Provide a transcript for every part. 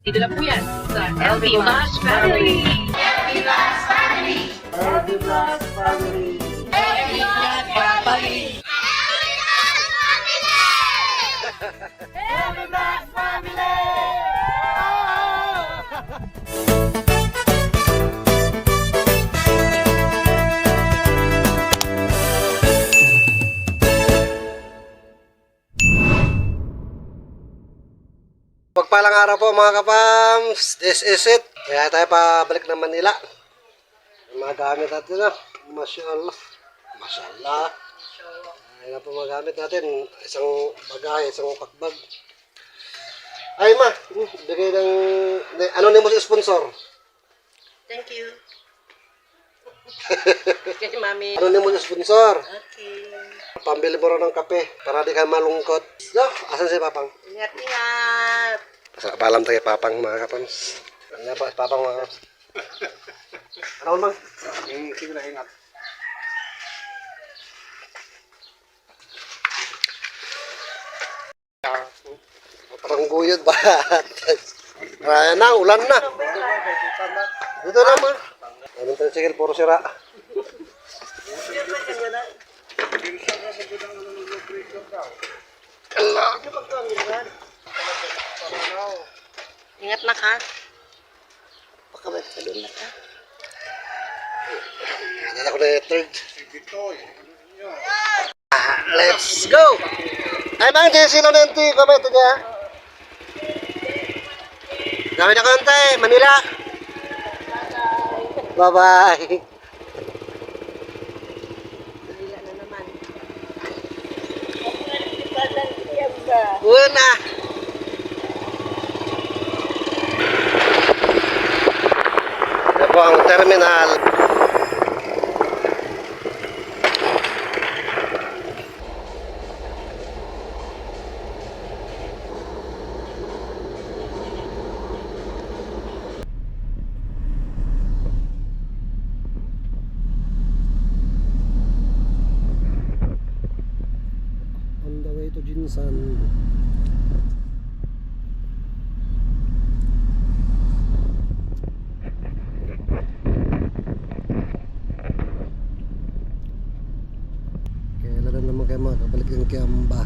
Dito lang po yan sa LB Vlogs Family. LB Vlogs Family. LB Vlogs Family. LB Vlogs Family. LB Vlogs Family. Pagpalang araw po mga kapams, this is it. Kaya tayo pabalik ng Manila. Yung mga gamit natin na, masyaallah. Masyaallah. Ayan na po mga gamit natin. Isang bagay, isang pakbag. Ay ma, bigay ng anonymous sponsor. Thank you. Kasi mami. Anonymous sponsor. Okay. Pambili mo rin ng kape para di ka malungkot. So, asan si Papang? Ingat-ingat. Paalam tayo kay Papang mga kapams. Ano po si Papang mga kapams? Ano mang? Sige na, ingat. Parang guyod ba? Ayan na, ulan na. Dito na ma. Anong tricycle, puro sira. Ingat na ka. Pakabay ka doon na ka. Ano ako na yung third. Let's go! Ay bang, JC Lonenti, komento niya. Gamit na konti, Manila. Bye-bye. Manila na naman. Una. Ito po ang terminal. On the way to Jinsan. Kailan naman kayo makabalik ng Kiamba?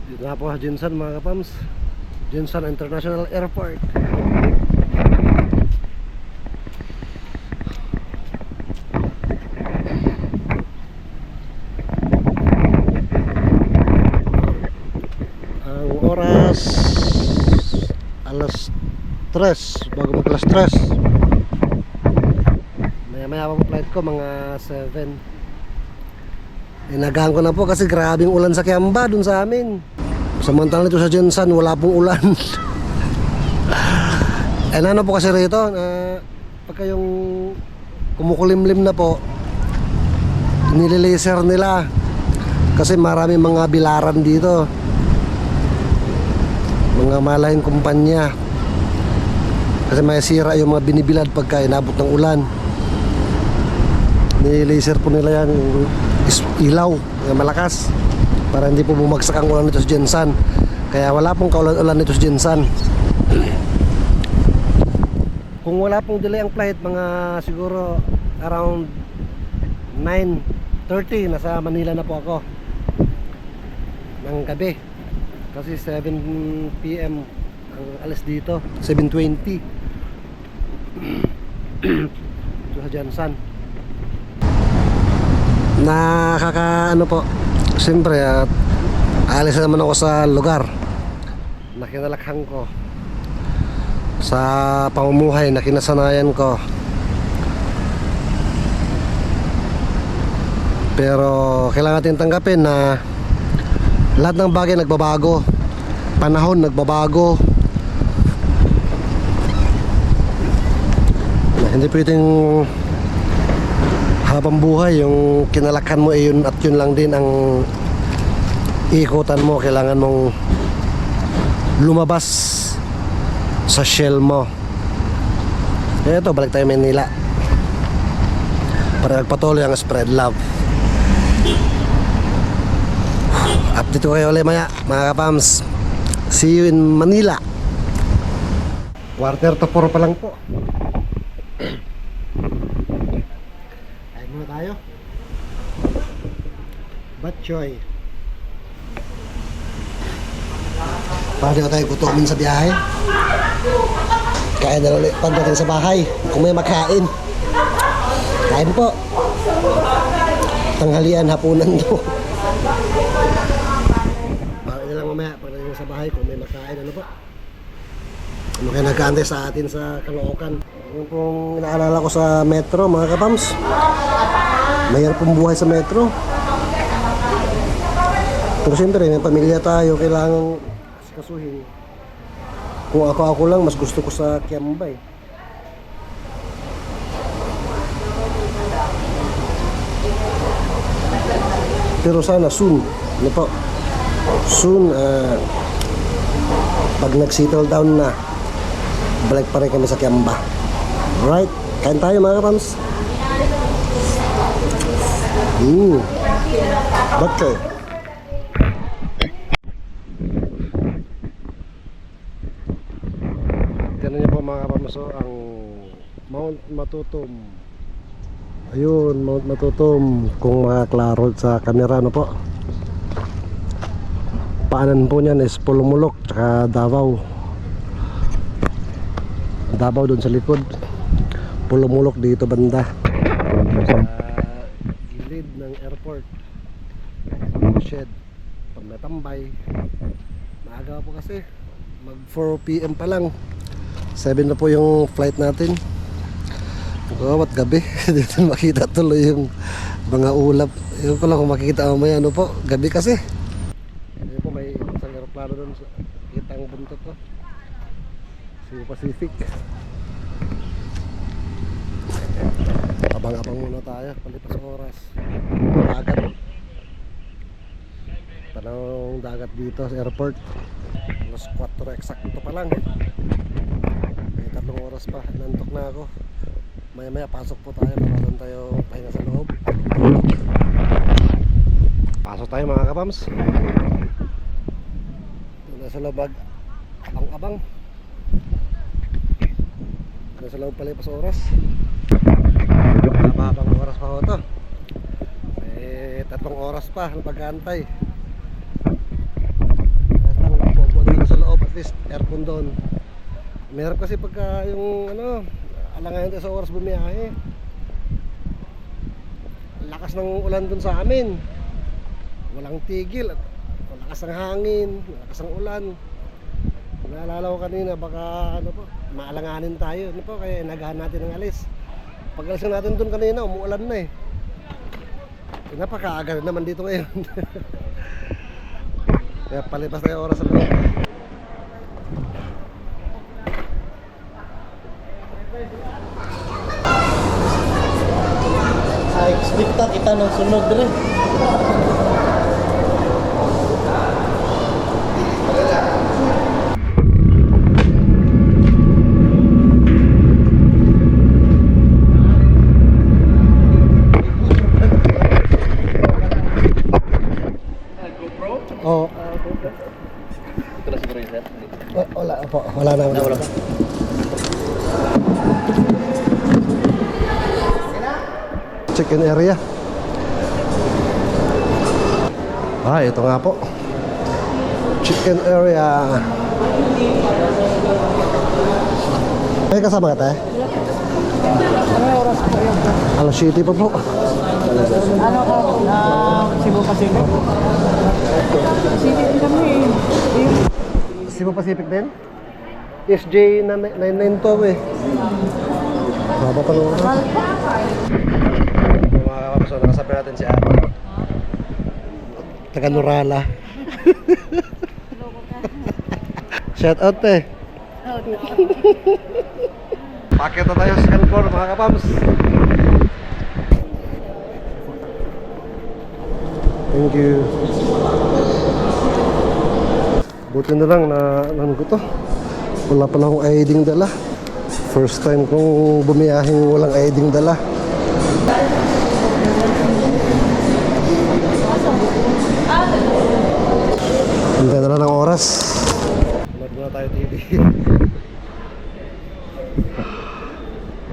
Dito nga po sa Jinsan mga kapams. Jinsan International Airport. Ang oras alas 3 bago mag alas 3. Maya pa po flight ko mga 7. Inagahan ko na po kasi grabing ulan sa Kiamba dun sa amin. Samantalang dito sa Jinsan wala pong ulan. Ano po kasi rito pagka yung kumukulimlim na po, nililaser nila kasi marami mga bilaran dito, mga malahing kumpanya, kasi may sira yung mga binibilad pagka inabot ng ulan. Nililaser po nila yan, ilaw yung malakas para hindi po bumagsak ang ulan nito sa Jinsan. Kaya wala pong kaulan-ulan nito sa Jinsan. Kung wala pong delay ang flight, mga siguro around 9:30 nasa Manila na po ako ng gabi. Kasi 7 PM ang alas dito, 7:20 ito sa Jinsan. Nakaka po, siyempre alis naman ako sa lugar na kinalakhan ko, sa pamumuhay na kinasanayan ko. Pero kailangan natin tanggapin na lahat ng bagay nagbabago, panahon nagbabago. Hindi pwedeng habang buhay yung kinalakhan mo yun at yun lang din ang ikutan mo. Kailangan mong lumabas sa shell mo. Eto, balik tayo Manila para magpatuloy ang spread love. Update ko kayo ulit maya, mga kapams. See you in Manila. Quarter to 4 pa lang po. Kain muna tayo. Batchoy. Paano na tayo gutumin sa biyahe? Kain na ulit pagdating sa bahay. Kung may makain. Kain po. Tanghalian, hapunan to. Bakit na lang mamaya pagdating sa bahay kung may makain. Ano po? Ano kaya nag-aantay sa atin sa Caloocan? Yung pong inaalala ko sa metro, mga kapams. Mayroon pong buhay sa metro. Pero siyempre, may pamilya tayo, kailangan kasuhin. Kung ako lang, mas gusto ko sa Kiambay. Pero sana soon, ano po? Soon, pag nag-settle down na, balik pa rin kami sa Kiamba. Alright, kain tayo mga kapams. Batchoy. Ganun niyo po mga kapamaso ang Mount Matutum. Ayun, Mount Matutum. Kung makaklaro sa camera, ano po, paanan po niyan is Pulumulok tsaka Davao. Davao doon sa likod, Pulumulok dito banda sa gilid ng airport. Shed pag may tambay. Maaga po kasi, mag 4 PM pa lang, 7 na po yung flight natin. At gabi dito makita tuloy yung mga ulap. Yun ko lang kung makikita mamaya, ano po, gabi kasi. Ayun po, may isang aeroplano doon, kita ang buntot ko, Cebu Pacific. Abang-abang muna tayo palipas oras. Dagat, tanong dagat dito sa airport. Alas 4 eksakto pa lang. May 3 oras pa, nantok na ako. Maya-maya pasok po tayo para doon tayo pahinga sa loob. Pasok tayo mga kapams. Doon na sa loob, abang-abang. Doon sa loob palipas oras. Mababang oras pa ho to. May 3 oras pa na pag-aantay. Dito sa loob, at least aircon doon. Meron kasi pagka yung ano, alangayan tayo sa oras bumiyahe. Lakas ng ulan dun sa amin, walang tigil, lakas ng hangin, lakas ng ulan. Naalala ko kanina, baka ano po, maalanganin tayo, ano po, kaya inagahan natin ng alis. Pag alis natin dun kanina, umuulan na eh. Napakaaga naman dito ngayon. Kaya palipas tayo oras sa loob. Expecta kita ng sunod rin. Oo. Ito na siguro yun, sir. Wala po, wala na. Wala pa. Check-in area. Ito nga po. Check-in area. May kasama ka tayo? Alas 7 pa po. Ano ko? Cebu Pacific. Pacific kami. Cebu Pacific din? SJ na 992 eh. Baba pa lang. Mga kapapasok, nakasabi natin si Ate. Taga Nurala. Shout out eh. Pakita tayo sa second floor mga kapams. Thank you. Buti na lang na ano ko to. Wala pala akong ID dala. First time kong bumiyahing walang ID dala. oras. Load muna tayo TV.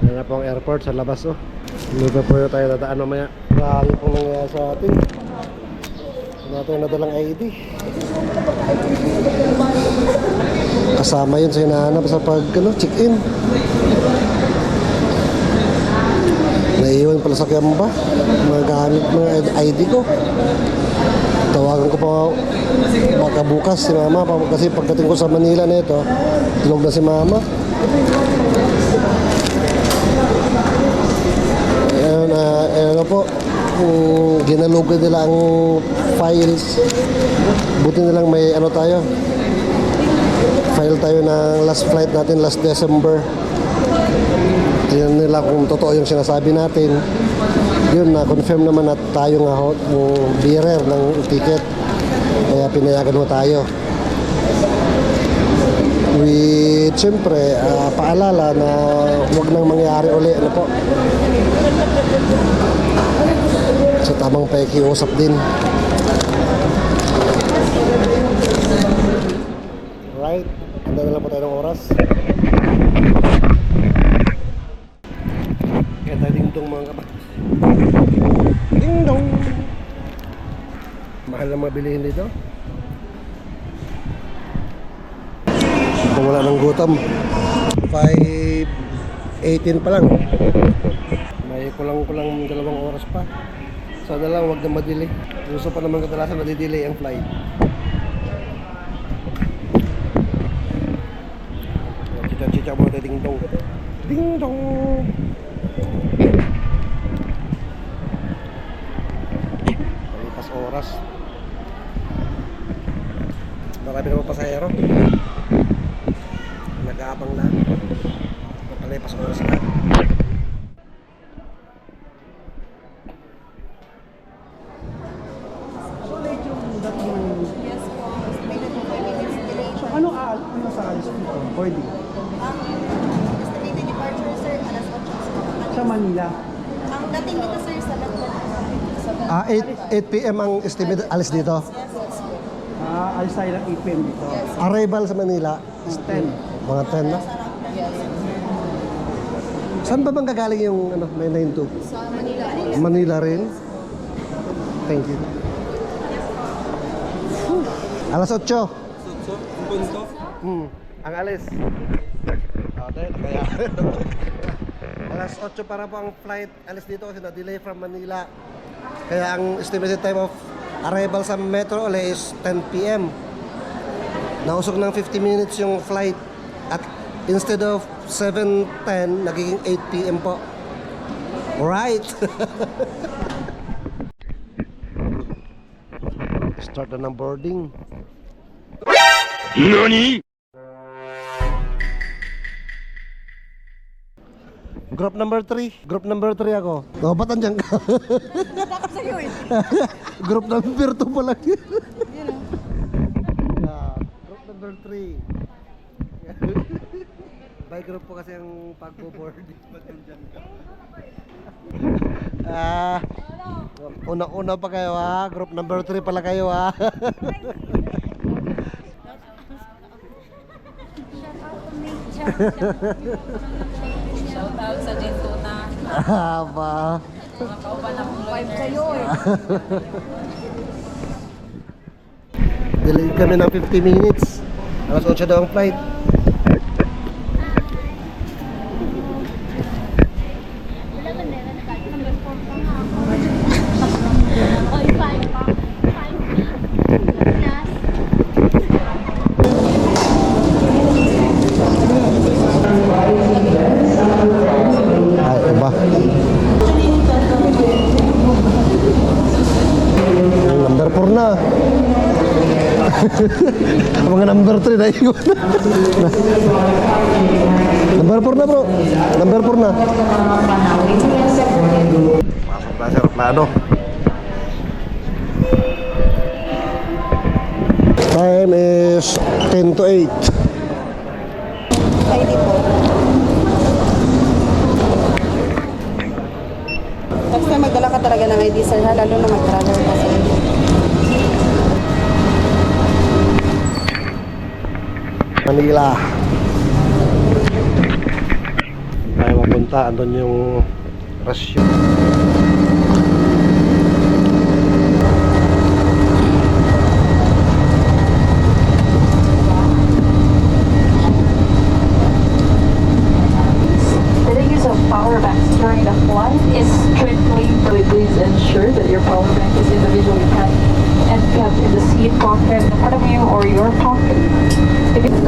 Yan na po ang airport sa labas, oh. Dito po yung tayo dadaan mamaya. Marami pong nangyayari sa atin. Wala tayong nadalang ID. Kasama yun sa hinahanap sa check-in. Naiiwan pala sa Kiamba. Magagamit mga ID ko. Tawagan ko pa baka bukas si mama. Kasi pagdating ko sa Manila na ito, tulog na si mama. Ano po, ginalugod nila ang files. Buti nilang may ano tayo, file tayo ng last flight natin last December. Tingnan nila kung totoo yung sinasabi natin. Yun, na-confirm naman at tayo nga yung bearer ng ticket. Kaya pinayagan mo tayo. With, siyempre, paalala na huwag nang mangyari uli. Ano po? Sa tamang pakiusap din. Right? Handa na lang po tayo ng oras. Kaya tayo ding-dong mga kapatid. Ding-dong! Mahal na mga bilihin dito. Kung wala ng gutom, 5:18 pa lang. May kulang-kulang 2 oras pa. Sana lang wag na madili. Gusto pa naman kadalasan nadidelay ang flight. Chicha-chicha muna tayo ding-dong. Ding-dong! Palipas oras. Marami naman pasahero. Nag-aabang na. Palipas oras na. Ano sa alis dito? Boarding? Estimated departure, sir, alas 8. Sa Manila. Ang dating dito, sir, sa Lagos. 8 p.m. ang estimated alis dito. Alis tayo ng 8 p.m. dito. Arrival sa Manila, 10. mga 10 na. Saan ba bang gagaling yung 992? Sa Manila. Manila rin. Thank you. Alas 8. Ang alis. Kaya. Alas 8 para po ang flight alis dito kasi na-delay from Manila. Kaya ang estimated time of arrival sa Metro uli is 10 p.m. Nausog ng 50 minutes yung flight at instead of 7:10 nagiging 8 p.m. po. Alright. Start na ng boarding. NANI? Group number 3. Group number 3 ako. Oh, ba't andyan ka? Group number 2 pa lang yun. Group number 3. By group po kasi ang pagbo-board. Ba't andyan ka? Una-una pa kayo ha. Group number 3 pala kayo ha. Shout out sa Gentuna. Haba. Mga kauban na kong learners. Delayed kami ng 50 minutes. Alas 8 daw ang flight. Ay, iba. Number 4 na. Mga number 3 na iwan. Number 4 na bro. Number 4 na. Pasok na sa aeroplano. Time is 10 to 8. ID po. Next time magdala ka talaga ng ID, sir, ha? Lalo na mag-travel ka, sir. Manila. Tayo mapunta, andun yung rasyon. The use of power banks during the flight is strictly prohibited. Please ensure that your power bank is individually packed and kept in the seat pocket in front of you or your pocket. If it's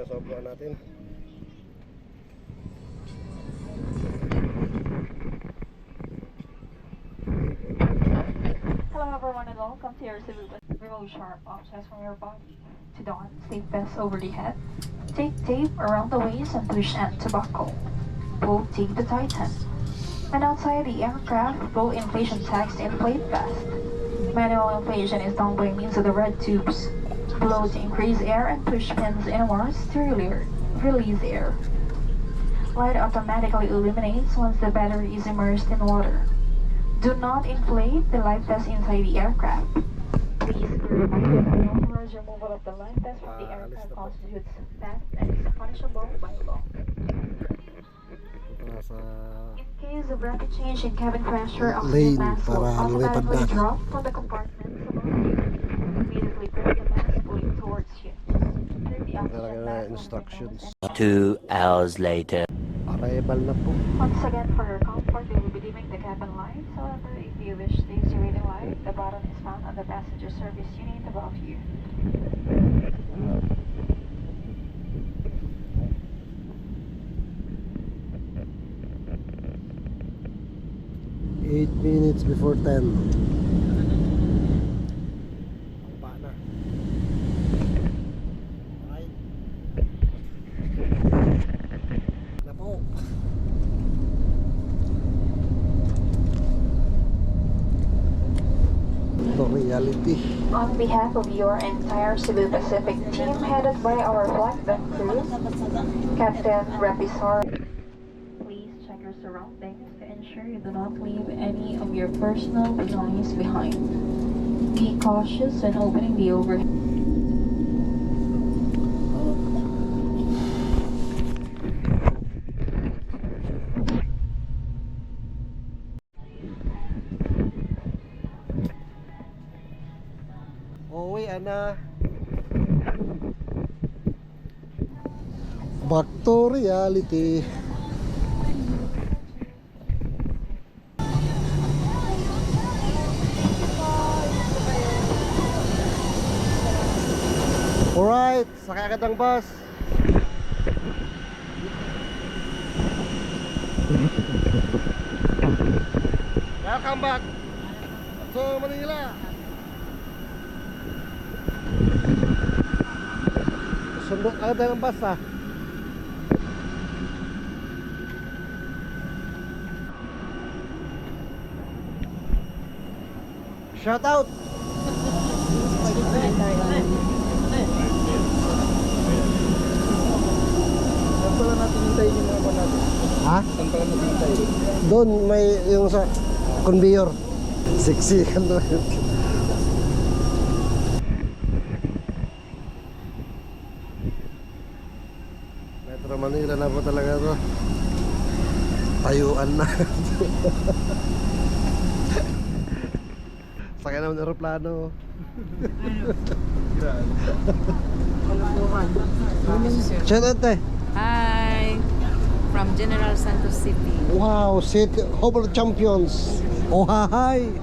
Sobrang natin. Hello everyone and welcome to your Cebu Bus. Remove sharp objects from your body. To don, tape vest over the head. Take tape around the waist and push end to buckle. Pull tape to tighten. And outside the aircraft, blow inflation tags to inflate vest. Manual inflation is done by means of the red tubes. Blow to increase air and push pins inwards to release air. Light automatically illuminates once the battery is immersed in water. Do not inflate the life vest inside the aircraft. Please be reminded that the authorized removal of the life vest from the aircraft constitutes theft and is punishable by law. In case of rapid change in cabin pressure, oxygen Lane mask will para lumipad automatically na. drop from the compartments above you. Immediately grab the mask pulling towards you. Turn the oxygen Talaga na mask on instructions. 2 hours later. Arrival na po. Once again, for your comfort, we will be dimming the cabin lights. However, if you wish to use the reading light, the button is found on the passenger service unit above you. Eight minutes before 10. Pa na. Right. Na po. Ito reality. On behalf of your entire Cebu Pacific team, headed by our flight deck crew, Captain Repisar. Please check your surroundings to ensure you do not leave any of your personal belongings behind. Be cautious when opening the overhead. Uwi, ana. Back to reality. Alright, sakay agad ang bus. Welcome back to Manila. Sundok agad ang bus, ah. Shout out. Ha? Doon may yung sa conveyor. Sexy kan doon. Metro Manila na po talaga to. Tayuan na. Sakay naman ng aeroplano. Shout out, eh. Hi, from General Santos City. Wow, City Hobble Champions. Oh, hi.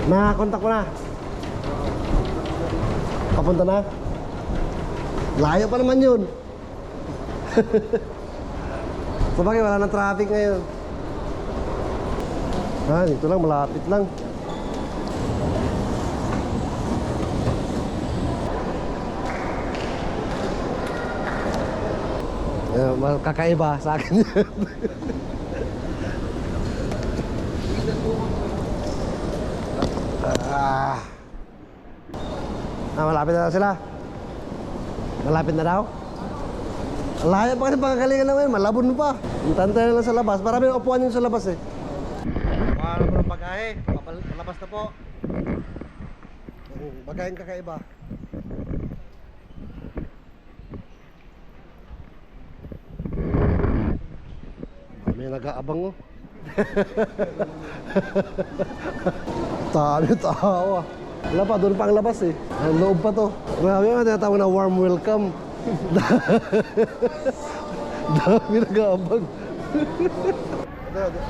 Na-contact mo na. Papunta na. Layo pa naman yun. Sabagay, wala nang traffic ngayon. Dito lang, malapit lang. Kakaiba sa akin. Malapit na sila. Malapit na daw. Layo pa kasi pagkagalingan naman, malabon pa. Tantay na lang sa labas. Marami upuan yun sa labas eh. Ano po ng pagkahe? Palabas na po. Pagkain kakaiba. May nag-aabang mo. Tabi tawa. Wala pa, doon pa ang labas eh. Ang loob pa to. Grabe yung tinatawag na warm welcome. Dami nag-aabang.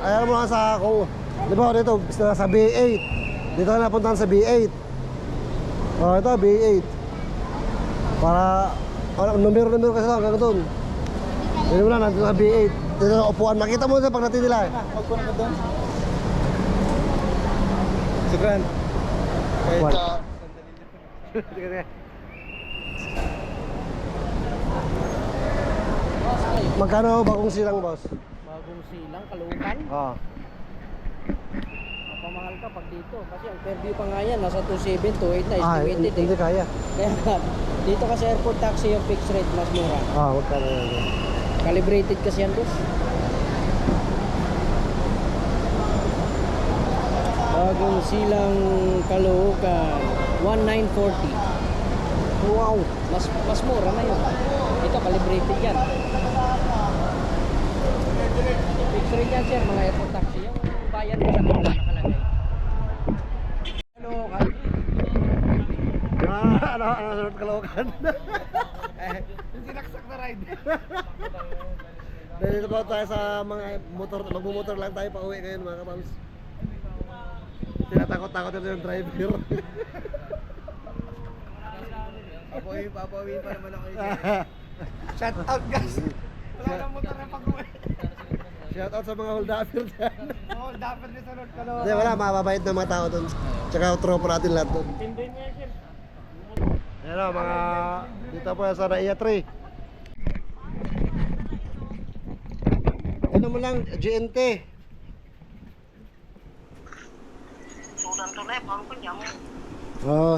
Ayan mo nga sa kung, di ba dito, sa B8. Dito na napuntahan sa B8. Oh, ito B8. Para, numero kasi lang hanggang doon. Dito mo lang, nandito sa B8. Dito na upuan, makita mo sa pagdating nila eh. Huwag ko na ka doon. Sugran. What? Magkano bagong silang, boss? Bagong silang, Caloocan. Oo. Mapamahal ka pag dito. Kasi ang per view pa nga yan, nasa 2.7, 2.8 na, Ah, estimated eh. hindi kaya. Kaya dito kasi airport taxi yung fixed rate, mas mura. Ah, magkano yan? Calibrated kasi yan, boss. Bagong silang Caloocan, 1940. Wow, mas mura na yun. Ito calibrated yan. Fixed rate yan, sir, mga airport taxi. Yung bayan ko sa kanila nakalagay. Caloocan. Ano sunod Caloocan? Sinaksak na ride. Dito po tayo sa mga motor, magmumotor lang tayo pa uwi ngayon mga kapams. Tinatakot-takot ito yung driver. Papawi pa naman ako yun. Shout out guys. Wala nang motor na pag-uwi. Shout out sa mga hold-upper dyan. Hold upper ni sunod Caloocan. Hindi, wala, mababait na mga tao doon. Tsaka tropa natin lahat doon. Tinday niya, sir. Ayan o, mga dito po sa Naiya 3. Ano mo lang, GNT. Sudan to na, pang kunya mo. Oh,